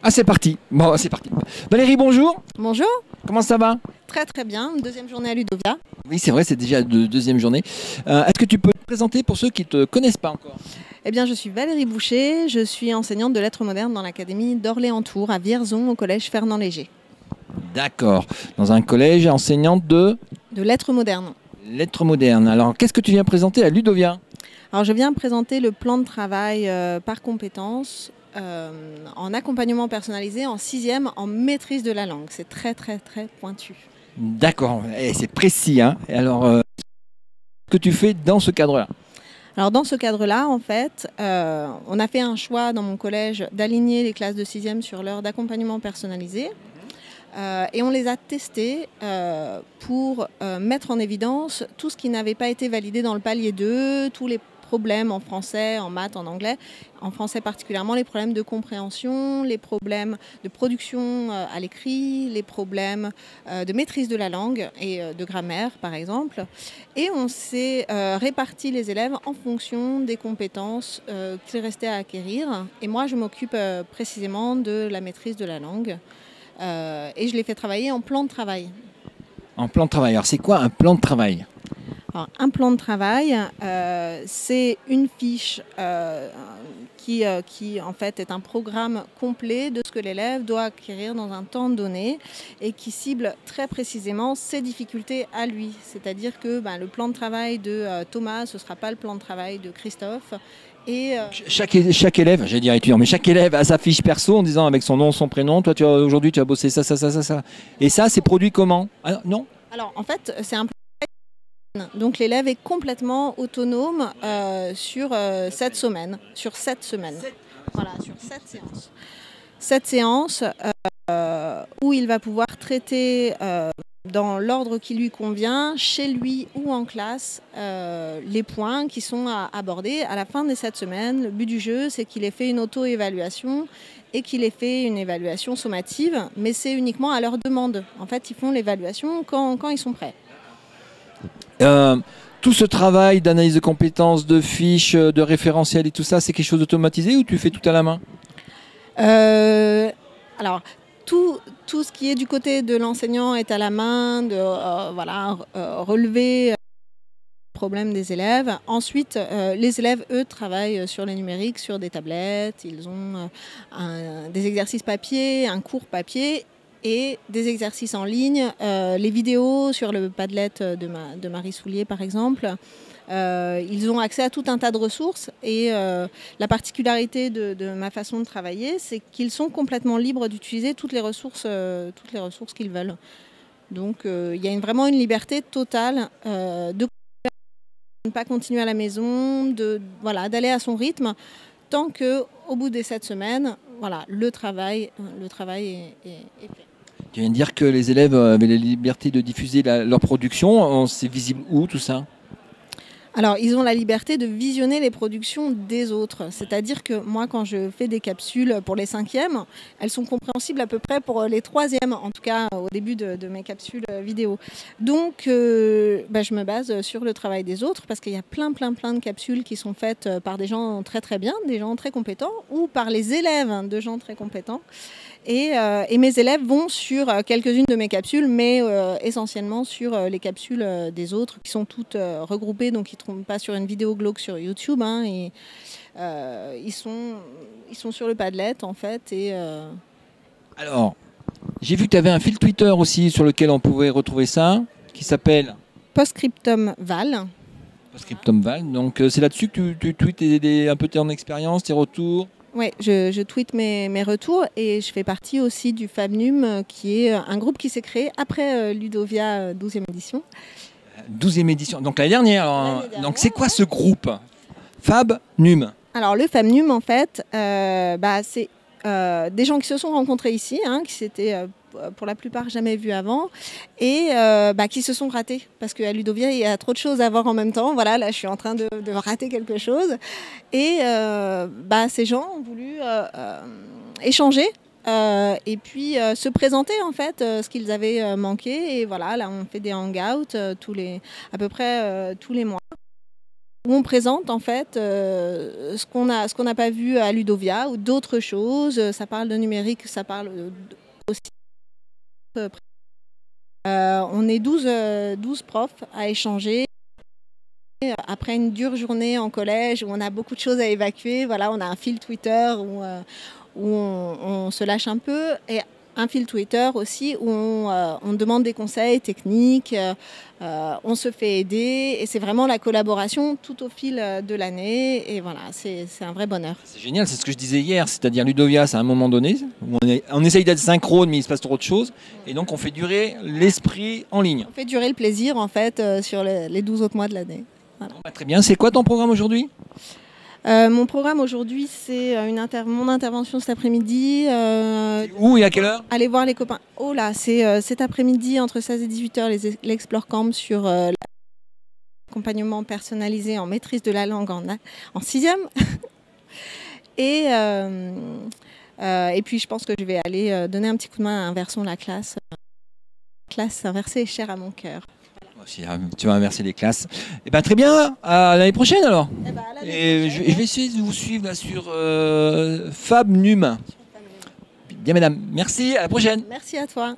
Ah, c'est parti. Bon, c'est parti. Valérie, bonjour. Bonjour, Comment ça va? très très bien, deuxième journée à Ludovia. Oui, c'est vrai, c'est déjà la deuxième journée. Est-ce que tu peux te présenter pour ceux qui ne te connaissent pas encore? Eh bien, je suis Valérie Boucher, je suis enseignante de lettres modernes dans l'académie d'Orléans-Tours à Vierzon au collège Fernand Léger. D'accord. Dans un collège enseignante de De lettres modernes. lettres modernes. Alors, qu'est-ce que tu viens présenter à Ludovia? Alors, je viens présenter le plan de travail par compétences en accompagnement personnalisé en sixième en maîtrise de la langue. C'est très très très pointu. D'accord. Eh, c'est précis, hein. Et alors, qu'est-ce que tu fais dans ce cadre-là? Alors dans ce cadre-là, en fait, on a fait un choix dans mon collège d'aligner les classes de sixième sur l'heure d'accompagnement personnalisé. Et on les a testés pour mettre en évidence tout ce qui n'avait pas été validé dans le palier 2, tous les problèmes en français, en maths, en anglais, en français particulièrement, les problèmes de compréhension, les problèmes de production à l'écrit, les problèmes de maîtrise de la langue et de grammaire, par exemple. Et on s'est réparti les élèves en fonction des compétences qu'il restait à acquérir. Et moi, je m'occupe précisément de la maîtrise de la langue. Et je les fais travailler en plan de travail. En plan de travail. Alors, c'est quoi un plan de travail? Alors, un plan de travail, c'est une fiche qui en fait est un programme complet de ce que l'élève doit acquérir dans un temps donné et qui cible très précisément ses difficultés à lui. C'est-à-dire que le plan de travail de Thomas, ce ne sera pas le plan de travail de Christophe. Et, Chaque élève, j'allais dire étudiant, mais chaque élève a sa fiche perso en disant avec son nom, son prénom. Toi, aujourd'hui, tu as bossé ça, ça, ça, ça, ça. Et ça, c'est produit comment? Ah, non? alors en fait, c'est un plan. Donc l'élève est complètement autonome sur 7 semaines. Sur 7 semaines. Voilà, sur 7 séances. 7 séances où il va pouvoir traiter dans l'ordre qui lui convient, chez lui ou en classe, les points qui sont à aborder à la fin des 7 semaines. Le but du jeu, c'est qu'il ait fait une auto-évaluation et qu'il ait fait une évaluation sommative, mais c'est uniquement à leur demande. En fait, ils font l'évaluation quand ils sont prêts. Tout ce travail d'analyse de compétences, de fiches, de référentiels et tout ça, c'est quelque chose d'automatisé ou tu fais tout à la main? Alors, tout ce qui est du côté de l'enseignant est à la main, de relever le problème des élèves. Ensuite, les élèves, eux, travaillent sur les numériques, sur des tablettes. Ils ont des exercices papier, un cours papier et des exercices en ligne. Les vidéos sur le Padlet de Marie Soulier, par exemple. Ils ont accès à tout un tas de ressources et la particularité de ma façon de travailler, c'est qu'ils sont complètement libres d'utiliser toutes les ressources qu'ils veulent. Donc il y a vraiment une liberté totale de ne pas continuer à la maison, d'aller à son rythme, tant qu'au bout des 7 semaines, le travail est fait. Tu viens de dire que les élèves avaient la liberté de diffuser leur production. C'est visible où tout ça? Alors, ils ont la liberté de visionner les productions des autres. C'est-à-dire que moi, quand je fais des capsules pour les 5e, elles sont compréhensibles à peu près pour les 3e, en tout cas au début de mes capsules vidéo. Donc, je me base sur le travail des autres parce qu'il y a plein de capsules qui sont faites par des gens très très bien, des gens très compétents, ou par les élèves de gens très compétents. Et mes élèves vont sur quelques-unes de mes capsules, mais essentiellement sur les capsules des autres qui sont toutes regroupées, donc ils ne trouvent pas sur une vidéo glauque sur YouTube. Ils sont sur le Padlet en fait. Alors, j'ai vu que tu avais un fil Twitter aussi sur lequel on pouvait retrouver ça, qui s'appelle Postscriptum Val. Postscriptum Val. Donc c'est là-dessus que tu tweets un peu ton expérience, tes retours. Oui, je tweete mes retours et je fais partie aussi du FabNum, qui est un groupe qui s'est créé après Ludovia 12e édition. 12e édition, donc l'année dernière. Donc c'est quoi ce groupe FabNum? Alors le FabNum, en fait, c'est des gens qui se sont rencontrés ici, qui s'étaient pour la plupart jamais vus avant et qui se sont ratés parce qu'à Ludovia il y a trop de choses à voir en même temps. Voilà, là je suis en train de rater quelque chose et ces gens ont voulu échanger et puis se présenter en fait ce qu'ils avaient manqué et voilà, là on fait des hangouts à peu près tous les mois. où on présente en fait ce qu'on n'a pas vu à Ludovia ou d'autres choses. Ça parle de numérique, ça parle aussi. On est 12 profs à échanger. Après une dure journée en collège où on a beaucoup de choses à évacuer, voilà, on a un fil Twitter où on se lâche un peu, et un fil Twitter aussi où on demande des conseils techniques, on se fait aider, et c'est vraiment la collaboration tout au fil de l'année, et voilà, c'est un vrai bonheur. C'est génial, c'est ce que je disais hier, c'est-à-dire Ludovia, c'est à un moment donné où on essaye d'être synchrone, mais il se passe trop de choses, et donc on fait durer l'esprit en ligne. On fait durer le plaisir en fait sur les 12 autres mois de l'année. Voilà. Bon, bah, très bien, c'est quoi ton programme aujourd'hui ? Mon programme aujourd'hui, c'est mon intervention cet après-midi. Où et à quelle heure ? Allez voir les copains. Oh là, c'est cet après-midi entre 16 et 18h l'Explore Camp sur l'accompagnement personnalisé en maîtrise de la langue en 6e. Et puis je pense que je vais aller donner un petit coup de main à Inversons la classe. Classe inversée est chère à mon cœur. Si, tu vas inverser les classes. Et ben, très bien, à l'année prochaine alors. Et je vais essayer de vous suivre là sur FabNum. Bien mesdames, merci, à la prochaine. Merci à toi.